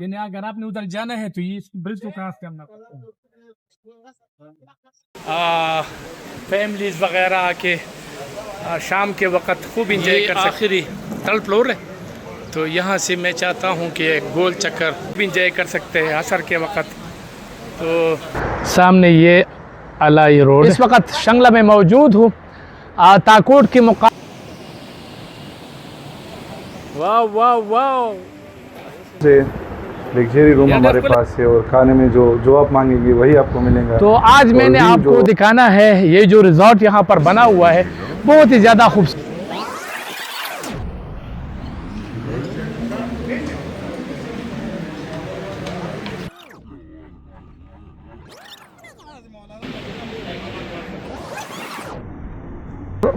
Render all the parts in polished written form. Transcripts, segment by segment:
यानी अगर आपने उधर जाना है तो ये इस ब्रिज को क्रॉस करना पड़ता है। फैमिलीज वगैरह आके शाम के वक्त खूब इंजॉय कर सकते। आखिरी थर्ड फ्लोर है, तो यहाँ से मैं चाहता हूँ कि गोल चक्कर भी इंजॉय कर सकते हैं असर के वक्त। तो सामने ये अलाई रोड, इस वक्त शंगला में मौजूद हूँ ताकोट के मुकाम। वाह वाह वाह, लग्जरी रूम हमारे पास है और खाने में जो आप मांगेंगे वही आपको मिलेगा। तो आज मैंने आपको दिखाना है ये जो रिजॉर्ट यहाँ पर बना हुआ है, बहुत ही ज़्यादा खूबसूरत।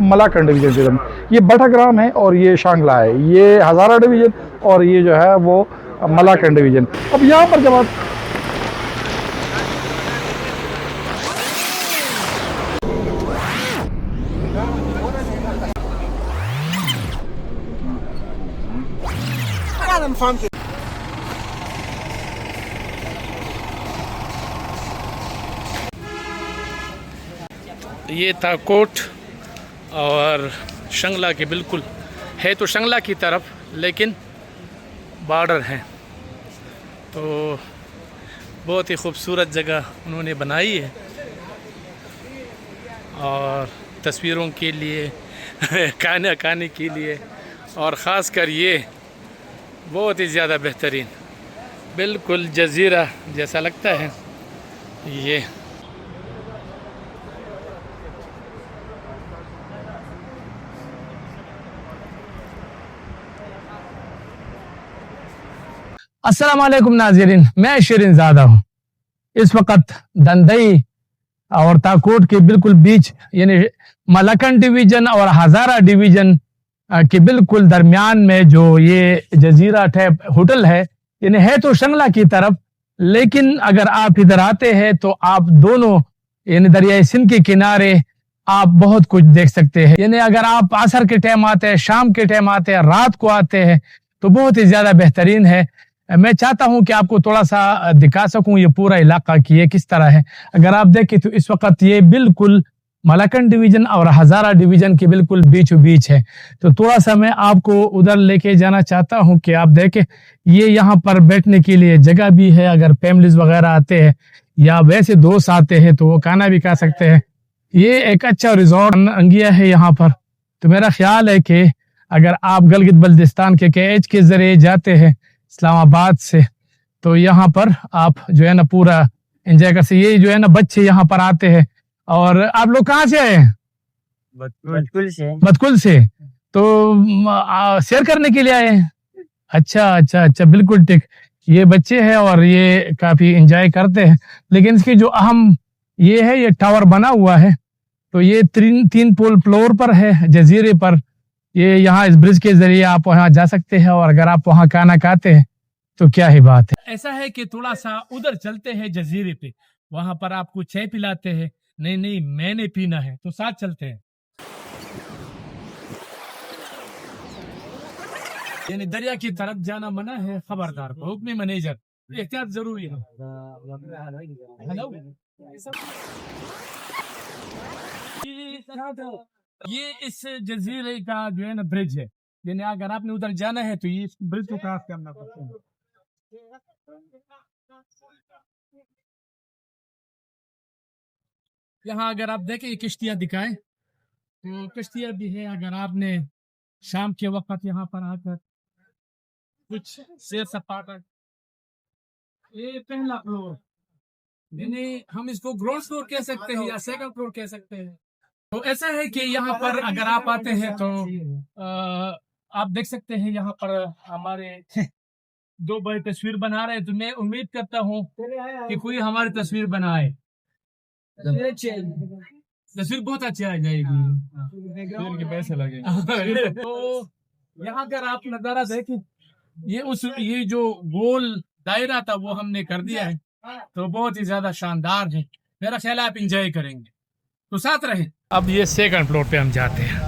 मलाकंड डिवीजन, ये बटाग्राम है और ये शांगला है, ये हज़ारा डिवीजन और ये जो है वो मलाकंड डिवीजन। अब यहाँ पर जब आप ये ताकोट और शंगला के बिल्कुल है, तो शंगला की तरफ लेकिन बॉर्डर है। तो बहुत ही खूबसूरत जगह उन्होंने बनाई है और तस्वीरों के लिए खाना खाने के लिए, और ख़ास कर ये बहुत ही ज़्यादा बेहतरीन, बिल्कुल जज़ीरा जैसा लगता है ये। अस्सलाम वालेकुम नाज़रीन, मैं शिरीन ज़ादा हूँ। इस वक्त दंदई और ताकोट के बिल्कुल बीच यानी मलाकंड डिवीज़न और हज़ारा डिवीज़न के बिल्कुल दरमियान में जो ये जजीरा टैप होटल है, यानी है तो शंगला की तरफ, लेकिन अगर आप इधर आते हैं तो आप दोनों यानी दरियाई सिंध के किनारे आप बहुत कुछ देख सकते हैं। यानी अगर आप असर के टाइम आते हैं, शाम के टाइम आते हैं, रात को आते हैं तो बहुत ही ज़्यादा बेहतरीन है। मैं चाहता हूं कि आपको थोड़ा सा दिखा सकूं ये पूरा इलाका कि ये किस तरह है। अगर आप देखें तो इस वक्त ये बिल्कुल मलाकंड डिवीज़न और हज़ारा डिवीज़न के बिल्कुल बीचों बीच है। तो थोड़ा सा मैं आपको उधर लेके जाना चाहता हूं कि आप देखें ये यहाँ पर बैठने के लिए जगह भी है। अगर फैमिलीज वगैरह आते हैं या वैसे दोस्त आते हैं तो वो खाना भी खा सकते हैं। ये एक अच्छा रिजॉर्ट अंगिया है यहाँ पर। तो मेरा ख्याल है कि अगर आप गिलगित बल्तिस्तान के KH के जरिए जाते हैं इस्लामाबाद से, तो यहाँ पर आप जो है ना पूरा एंजॉय कर सकते। ये जो है ना बच्चे यहाँ पर आते हैं। और आप लोग कहाँ से आए हैं? बतकुल से। तो शेयर करने के लिए आए हैं? अच्छा अच्छा अच्छा, बिल्कुल ठीक। ये बच्चे हैं और ये काफी एंजॉय करते हैं। लेकिन इसकी जो अहम ये है, ये टावर बना हुआ है, तो ये तीन फ्लोर पर है जजीरे पर। ये यहाँ इस ब्रिज के जरिए आप वहाँ जा सकते हैं और अगर आप वहाँ खाना खाते हैं तो क्या ही बात है। ऐसा है कि थोड़ा सा उधर चलते हैं जजीरे पे, वहां पर आपको चाय पिलाते हैं। नहीं मैंने पीना है, तो साथ चलते हैं। यानी दरिया की तरफ जाना मना है, खबरदार, हुक्म मैनेजर, एहतियात जरूरी है। हेलो, ये इस जजीरे का जो है ना ब्रिज है। यानी अगर आपने उधर जाना है तो ये ब्रिज को क्रॉस करना पड़ता है। यहाँ अगर आप देखें किश्तियाँ दिखाएं तो किश्तियाँ भी है। अगर आपने शाम के वक्त यहाँ पर आकर कुछ सैर सपाटा, ये पहला फ्लोर, यानी हम इसको ग्राउंड फ्लोर कह सकते हैं या सेकंड फ्लोर कह सकते हैं। तो ऐसा है कि यहाँ पर अगर आप आते हैं तो आप देख सकते हैं यहाँ पर हमारे दो भाई तस्वीर बना रहे हैं। तो मैं उम्मीद करता हूँ कि कोई हमारी तस्वीर बनाए, तस्वीर बहुत अच्छी आ जाएगी, के पैसे लगे। तो यहाँ अगर आप नजारा देखें, ये जो गोल दायरा था वो हमने कर दिया है, तो बहुत ही ज्यादा शानदार है। मेरा ख्याल है आप इंजॉय करेंगे, तो साथ रहें। अब ये सेकंड फ्लोर पे हम जाते हैं,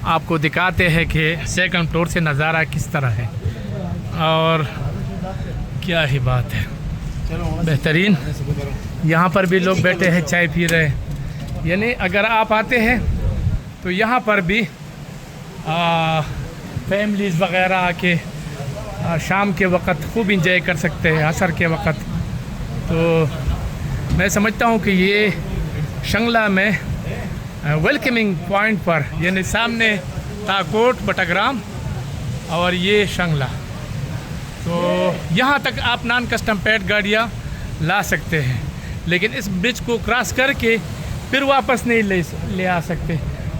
आपको दिखाते हैं कि सेकंड फ्लोर से नज़ारा किस तरह है और क्या ही बात है, बेहतरीन। यहाँ पर भी लोग बैठे हैं, चाय पी रहे हैं। यानी अगर आप आते हैं तो यहाँ पर भी फैमिलीज़ वगैरह आके शाम के वक़्त खूब इंजॉय कर सकते हैं, असर के वक़्त। तो मैं समझता हूँ कि ये शंगला में वेलकमिंग पॉइंट पर, यानी सामने ताकोट, बटाग्राम और ये शंगला, तो यहाँ तक आप नॉन कस्टम पेड गाड़ियाँ ला सकते हैं, लेकिन इस ब्रिज को क्रॉस करके फिर वापस नहीं ले आ सकते,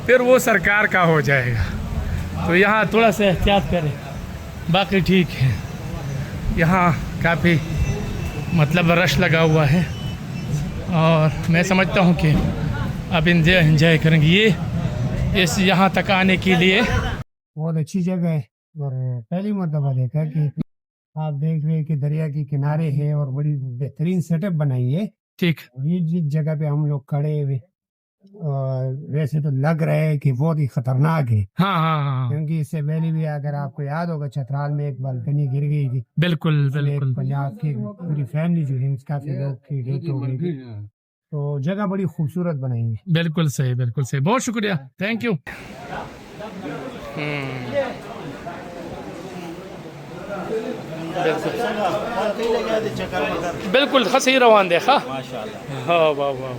फिर वो सरकार का हो जाएगा। तो यहाँ थोड़ा सा एहतियात करें, बाकी ठीक है। यहाँ काफ़ी मतलब रश लगा हुआ है और मैं समझता हूँ कि अब एंजॉय करेंगे। ये इस यहाँ तक आने के लिए बहुत अच्छी जगह है और पहली मरतबा देखा कि आप देख रहे हैं कि दरिया के किनारे है और बड़ी बेहतरीन सेटअप बनाई है। ठीक, ये जिस जगह पे हम लोग खड़े हुए और वैसे तो लग रहा है कि बहुत ही खतरनाक है, हाँ हाँ हाँ, क्योंकि इससे पहले भी अगर आपको याद होगा चतराल में एक बालकनी गिर गई थी, बिल्कुल एक बिल्कुल। पंजाब की पूरी फैमिली जो है काफी लोग की डेथ हो गई थी। तो जगह बड़ी खूबसूरत बनाई है। बिल्कुल सही, बिल्कुल सही, बहुत शुक्रिया, थैंक यू। बिल्कुल हंसी रवान देखा, हाँ वाह वाह।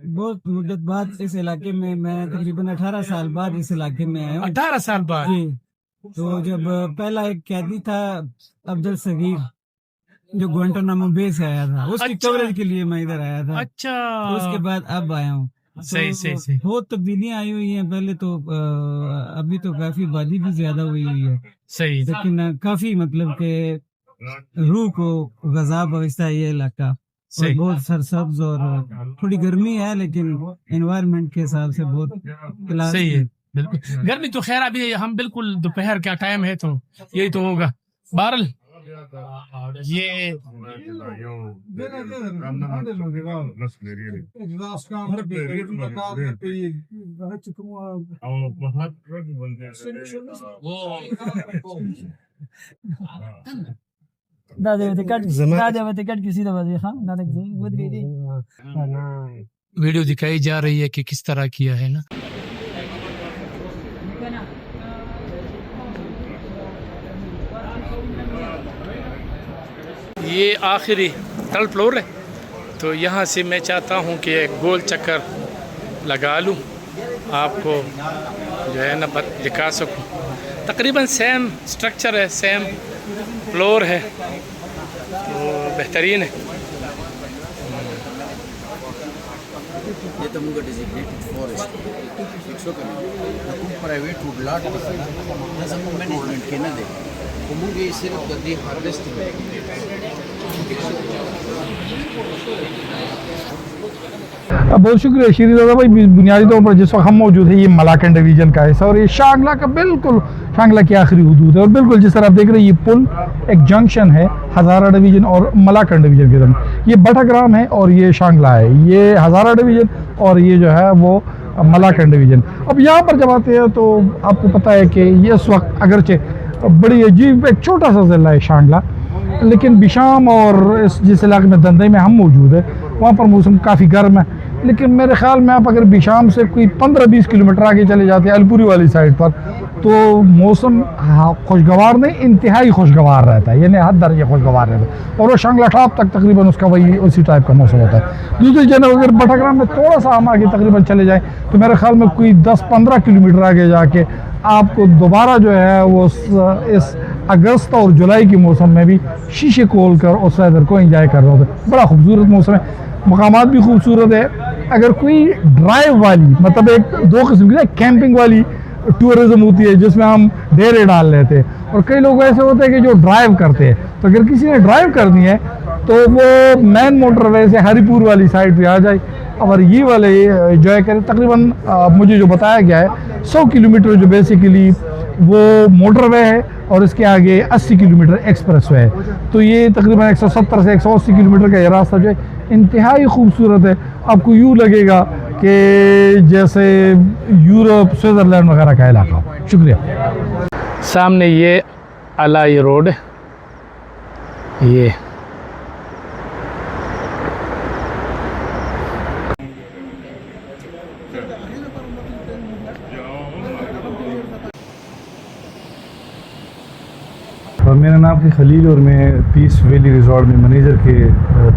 बहुत मुद्दत बाद इस इलाके में मैं तकरीबन 18 साल बाद इस इलाके में आया हूँ। 18 साल बाद? जी। तो जब पहला एक कैदी था अब्दुल सगीर, जो ग्वांटानामो बे से आया था, उसकी अच्छा। कवरेज के लिए मैं इधर आया था। अच्छा, तो उसके बाद अब आया हूँ। सही सही सही, बहुत तब्दीलियां आई हुई हैं। पहले तो अभी तो काफी आबादी भी ज्यादा हुई है, सही लेकिन काफी मतलब के रूह को गज़ा बख्शता है ये इलाका। और सही बहुत सरसब्ज और थोड़ी गर्मी है, लेकिन एनवायरनमेंट के हिसाब से बहुत क्लास सही है, बिल्कुल। गर्मी तो खैर अभी हम बिल्कुल दोपहर का टाइम है तो यही तो होगा। बहरल ये वीडियो दिखाई जा रही है कि किस तरह किया है ना। ये आखिरी थर्ड फ्लोर है, तो यहाँ से मैं चाहता हूँ कि एक गोल चक्कर लगा लूँ, आपको जो है ना दिखा सकूँ। तकरीबन सेम स्ट्रक्चर है, सेम फ्लोर है, तो बेहतरीन है। ये तो मुंगा डेजिग्नेटेड फॉरेस्ट इट्स ओके ना प्राइवेट वुड लॉट जैसे मैनेजमेंट के ना दे वो मुंगे सिर्फ गद्दी हार्वेस्ट बहुत शुक्रिया शीरीज़ादा भाई। बुनियादी तौर पर जिस वक्त हम मौजूद है ये मलाकन डिवीज़न का हिस्सा और ये शांगला का बिल्कुल शांगला की आखिरी हदूद है और बिल्कुल जिस तरह आप देख रहे हैं ये पुल एक जंक्शन है हज़ारा डिवीज़न और मलाकन डिवीज़न के दरमियान। ये बटाग्राम है और ये शांगला है, ये हज़ारा डिवीज़न और ये जो है वो मलाकन डिवीज़न। अब यहाँ पर जब आते हैं तो आपको पता है कि ये इस वक्त अगरचे बड़ी अजीब एक छोटा सा ज़िला है शांगला, लेकिन बिशाम और इस जिस इलाके में दंदई में हम मौजूद है वहाँ पर मौसम काफ़ी गर्म है। लेकिन मेरे ख्याल में आप अगर बिशाम से कोई 15-20 किलोमीटर आगे चले जाते हैं अलपुरी वाली साइड पर तो मौसम खुशगवार नहीं इंतहाई खुशगवार रहता है, यानी हद दर्जे खुशगवार रहता है और वो शांगला टॉप तक तकरीबन उसका वही उसी टाइप का मौसम होता है। दूसरी जगह अगर बटाग्राम में थोड़ा सा हम आगे तकरीबन चले जाएँ तो मेरे ख्याल में कोई 10-15 किलोमीटर आगे जाके आपको दोबारा जो है वो इस अगस्त और जुलाई के मौसम में भी शीशे खोल कर उस वेदर को एंजॉय कर रहे होते हैं। बड़ा खूबसूरत मौसम है, मकामात भी खूबसूरत है। अगर कोई ड्राइव वाली मतलब एक दो किस्म की कैंपिंग वाली टूरिज्म होती है जिसमें हम डेरे डाल लेते हैं और कई लोग ऐसे होते हैं कि जो ड्राइव करते हैं, तो अगर किसी ने ड्राइव करनी है तो वो मेन मोटरवे से हरिपुर वाली साइड पे आ जाए और ये वाले एंजॉय करें। तकरीबन मुझे जो बताया गया है 100 किलोमीटर जो बेसिकली वो मोटरवे है और इसके आगे 80 किलोमीटर एक्सप्रेस वे है, तो ये तकरीबन 170 से 180 किलोमीटर का ये रास्ता जो है इंतहाई खूबसूरत है। आपको यूँ लगेगा कि जैसे यूरोप स्विट्ज़रलैंड वगैरह का इलाका हो। शुक्रिया। सामने ये अलाई रोड है ये और मेरा नाम है खलील और मैं पीस वैली रिजॉर्ट में मैनेजर के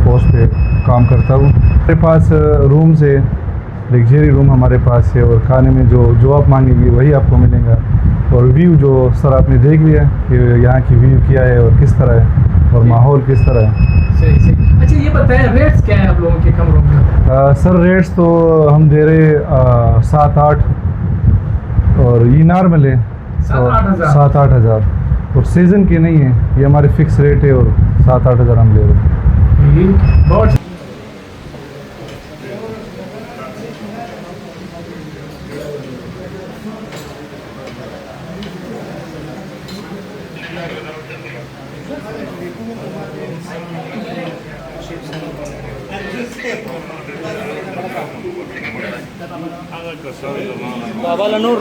पोस्ट पे काम करता हूँ। हमारे पास रूम से लग्जरी रूम हमारे पास है और खाने में जो आप मांगेंगे वही आपको मिलेगा। और व्यू जो सर आपने देख लिया कि यहाँ की व्यू क्या है और किस तरह है और माहौल किस तरह है। सही सही। अच्छा ये बताएं रेट्स क्या है आप लोगों के कमरों के? सर रेट्स तो हम दे रहे 7-8 और ये नॉर्मल है 7-8 हज़ार और सीज़न के नहीं है, ये हमारे फिक्स रेट है और 7-8 हज़ार हम ले रहे हैं। बहुत बाबा नूर